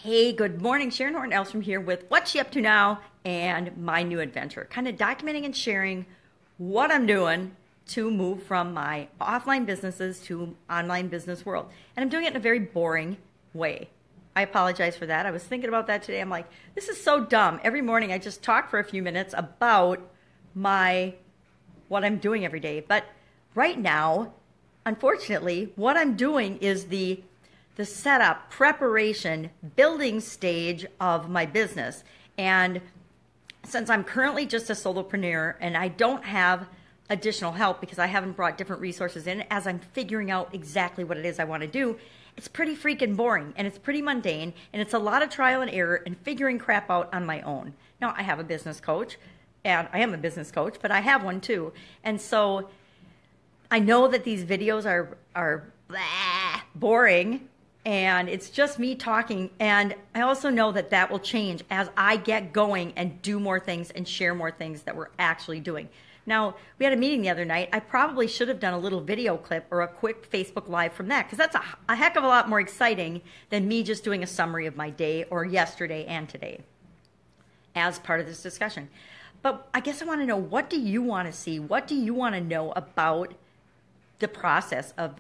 Hey, good morning. Sharon Horne-Ellstrom here with What's She Up To Now and my new adventure. Kind of documenting and sharing what I'm doing to move from my offline businesses to online business world. And I'm doing it in a very boring way. I apologize for that. I was thinking about that today. I'm like, this is so dumb. Every morning I just talk for a few minutes about what I'm doing every day. But right now, unfortunately, what I'm doing is the setup, preparation, building stage of my business. And since I'm currently just a solopreneur and I don't have additional help because I haven't brought different resources in as I'm figuring out exactly what it is I want to do, it's pretty freaking boring and it's pretty mundane and it's a lot of trial and error and figuring crap out on my own. Now, I have a business coach and I am a business coach, but I have one too. And so I know that these videos are boring and it's just me talking. And I also know that that will change as I get going and do more things and share more things that we're actually doing. Now, we had a meeting the other night. I probably should have done a little video clip or a quick Facebook Live from that because that's a heck of a lot more exciting than me just doing a summary of my day or yesterday and today as part of this discussion. But I guess I want to know, what do you want to see? What do you want to know about the process of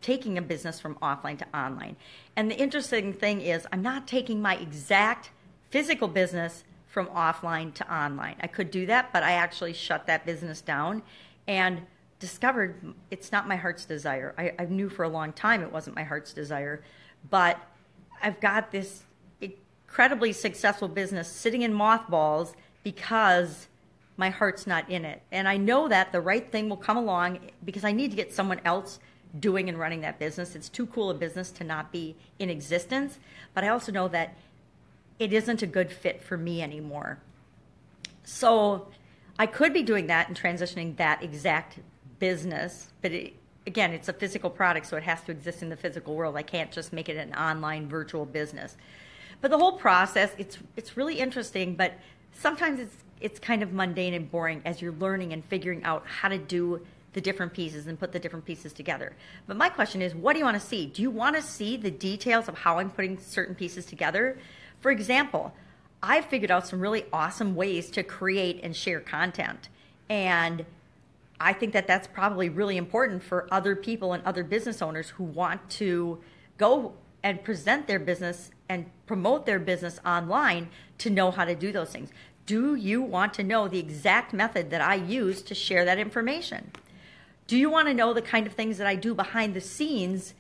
taking a business from offline to online? And the interesting thing is I'm not taking my exact physical business from offline to online. I could do that, but I actually shut that business down and discovered it's not my heart's desire. I knew for a long time it wasn't my heart's desire, but I've got this incredibly successful business sitting in mothballs because my heart's not in it. And I know that the right thing will come along because I need to get someone else doing and running that business. It's too cool a business to not be in existence. But I also know that it isn't a good fit for me anymore. So I could be doing that and transitioning that exact business. But again, it's a physical product, so it has to exist in the physical world. I can't just make it an online virtual business. But the whole process, it's really interesting, but sometimes it's kind of mundane and boring as you're learning and figuring out how to do the different pieces and put the different pieces together. But my question is, what do you want to see? Do you want to see the details of how I'm putting certain pieces together? For example, I've figured out some really awesome ways to create and share content. And I think that that's probably really important for other people and other business owners who want to go and present their business and promote their business online to know how to do those things. Do you want to know the exact method that I use to share that information? Do you want to know the kind of things that I do behind the scenes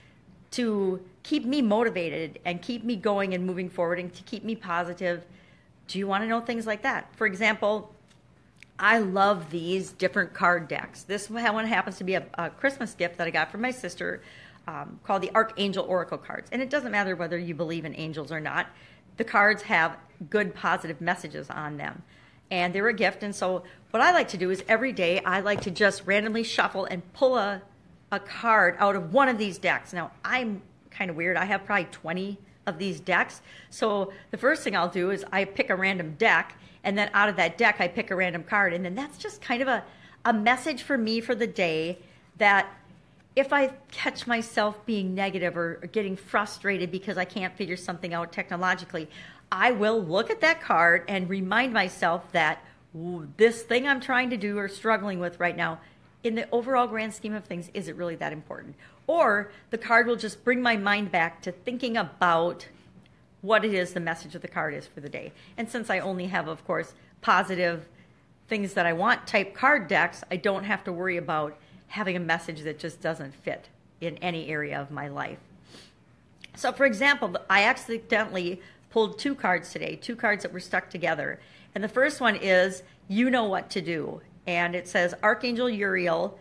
to keep me motivated and keep me going and moving forward and to keep me positive? Do you want to know things like that? For example, I love these different card decks. This one happens to be a Christmas gift that I got from my sister called the Archangel Oracle cards. And it doesn't matter whether you believe in angels or not. The cards have good positive messages on them. And they're a gift. And so what I like to do is every day I like to just randomly shuffle and pull a card out of one of these decks. Now, I'm kind of weird. I have probably 20 of these decks. So the first thing I'll do is I pick a random deck, and then out of that deck I pick a random card. And then that's just kind of a message for me for the day that if I catch myself being negative or getting frustrated because I can't figure something out technologically, I will look at that card and remind myself that this thing I'm trying to do or struggling with right now, in the overall grand scheme of things, is it really that important? Or the card will just bring my mind back to thinking about what it is the message of the card is for the day. And since I only have, of course, positive things that I want type card decks, I don't have to worry about having a message that just doesn't fit in any area of my life. So for example, I accidentally pulled two cards today, two cards that were stuck together. And the first one is, you know what to do. And it says, Archangel Uriel,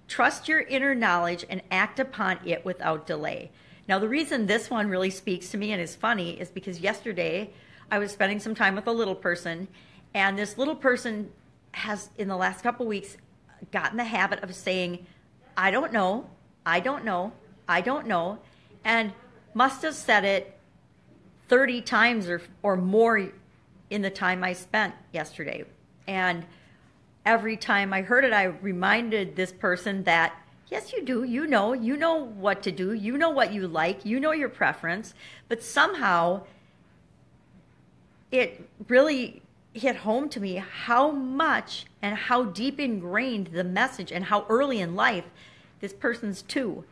trust your inner knowledge and act upon it without delay. Now, the reason this one really speaks to me and is funny is because yesterday I was spending some time with a little person, and this little person has, in the last couple weeks, gotten the habit of saying, I don't know, I don't know, I don't know, and must have said it 30 times or more in the time I spent yesterday. And every time I heard it, I reminded this person that Yes, you do. You know what to do. You know what you like. You know your preference. But somehow it really hit home to me how much and how deep ingrained the message and how early in life this person's too.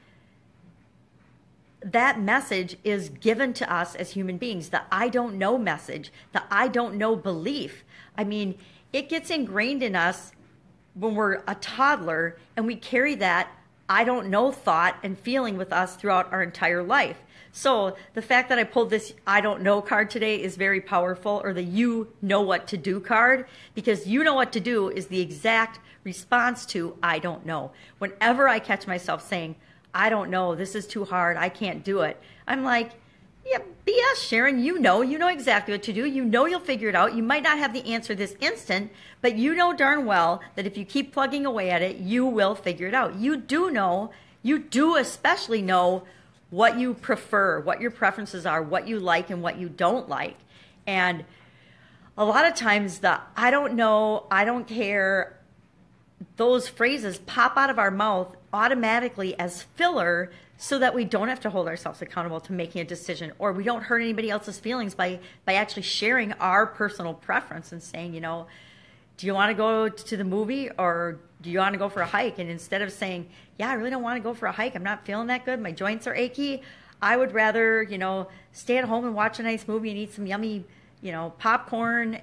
That message is given to us as human beings, the I don't know message, the I don't know belief. I mean, it gets ingrained in us when we're a toddler, and we carry that I don't know thought and feeling with us throughout our entire life. So the fact that I pulled this I don't know card today is very powerful, or the you know what to do card, because you know what to do is the exact response to I don't know. Whenever I catch myself saying, I don't know, this is too hard, I can't do it, I'm like, yeah, BS, Sharon, you know exactly what to do. You know you'll figure it out. You might not have the answer this instant, but you know darn well that if you keep plugging away at it, you will figure it out. You do know, you do especially know what you prefer, what your preferences are, what you like and what you don't like. And a lot of times the I don't know, I don't care, those phrases pop out of our mouth automatically as filler, so that we don't have to hold ourselves accountable to making a decision, or we don't hurt anybody else's feelings by actually sharing our personal preference and saying, do you want to go to the movie or do you want to go for a hike? And instead of saying, yeah, I really don't want to go for a hike, I'm not feeling that good, my joints are achy, I would rather, stay at home and watch a nice movie and eat some yummy, popcorn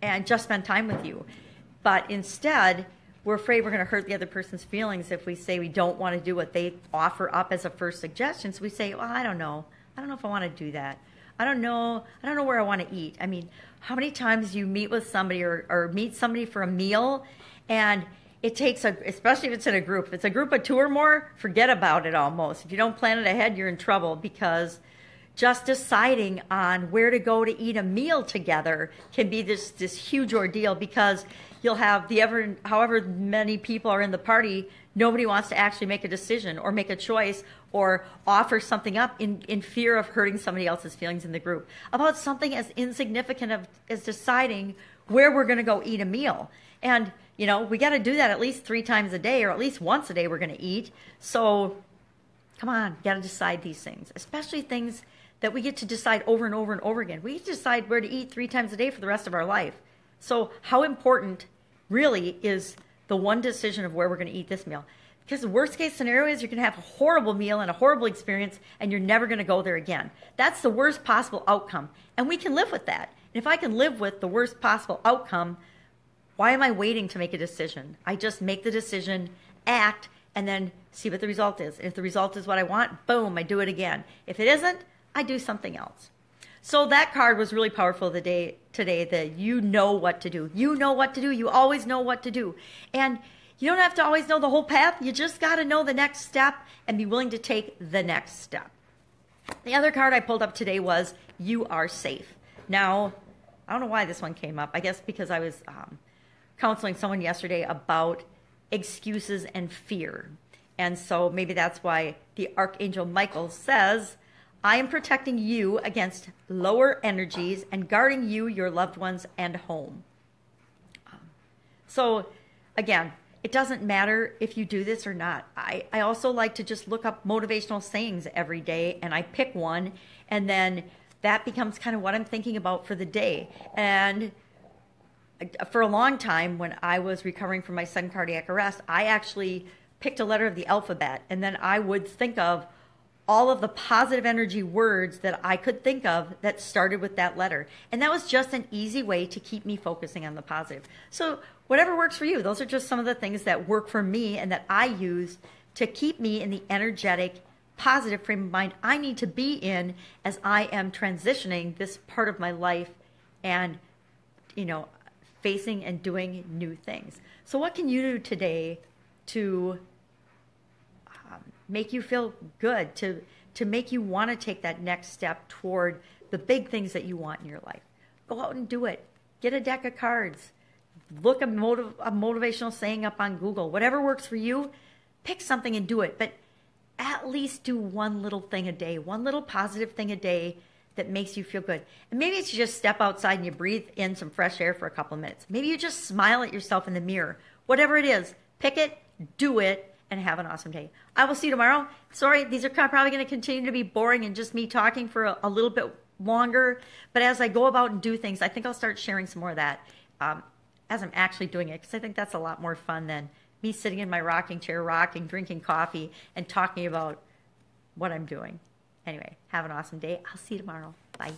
and just spend time with you. But instead, we're afraid we're going to hurt the other person's feelings if we say we don't want to do what they offer up as a first suggestion. So we say, well, I don't know. I don't know if I want to do that. I don't know where I want to eat. I mean, how many times you meet with somebody or meet somebody for a meal, and it takes, especially if it's in a group. If it's a group of 2 or more, forget about it almost. If you don't plan it ahead, you're in trouble, because just deciding on where to go to eat a meal together can be this huge ordeal, because you'll have however many people are in the party, nobody wants to actually make a decision or make a choice or offer something up in fear of hurting somebody else's feelings in the group about something as insignificant as deciding where we're going to go eat a meal. And, we got to do that at least 3 times a day, or at least once a day we're going to eat. So come on, you got to decide these things, especially things that we get to decide over and over and over again. We get to decide where to eat 3 times a day for the rest of our life. So how important really is the one decision of where we're going to eat this meal? Because the worst case scenario is you're going to have a horrible meal and a horrible experience, and you're never going to go there again. That's the worst possible outcome, and we can live with that. And if I can live with the worst possible outcome, why am I waiting to make a decision? I just make the decision, act, and then see what the result is. And if the result is what I want, boom, I do it again. If it isn't, I do something else. So that card was really powerful today, that you know what to do. You know what to do. You always know what to do. And you don't have to always know the whole path. You just got to know the next step and be willing to take the next step. The other card I pulled up today was you are safe. Now, I don't know why this one came up. I guess because I was counseling someone yesterday about excuses and fear. And so maybe that's why the Archangel Michael says, I am protecting you against lower energies and guarding you, your loved ones, and home. So again, it doesn't matter if you do this or not. I also like to just look up motivational sayings every day, and I pick one, and then that becomes kind of what I'm thinking about for the day. And for a long time, when I was recovering from my sudden cardiac arrest, I actually picked a letter of the alphabet, and then I would think of all of the positive energy words that I could think of that started with that letter. And that was just an easy way to keep me focusing on the positive. So whatever works for you, those are just some of the things that work for me and that I use to keep me in the energetic, positive frame of mind I need to be in as I am transitioning this part of my life and, facing and doing new things. So what can you do today to make you feel good, to make you want to take that next step toward the big things that you want in your life? Go out and do it. Get a deck of cards. Look a motivational saying up on Google. Whatever works for you, pick something and do it. But at least do one little thing a day, one little positive thing a day that makes you feel good. And maybe it's you just step outside and you breathe in some fresh air for a couple of minutes. Maybe you just smile at yourself in the mirror. Whatever it is, pick it, do it, and have an awesome day. I will see you tomorrow. Sorry, these are probably going to continue to be boring and just me talking for a little bit longer. But as I go about and do things, I think I'll start sharing some more of that as I'm actually doing it, because I think that's a lot more fun than me sitting in my rocking chair, rocking, drinking coffee, and talking about what I'm doing. Anyway, have an awesome day. I'll see you tomorrow. Bye.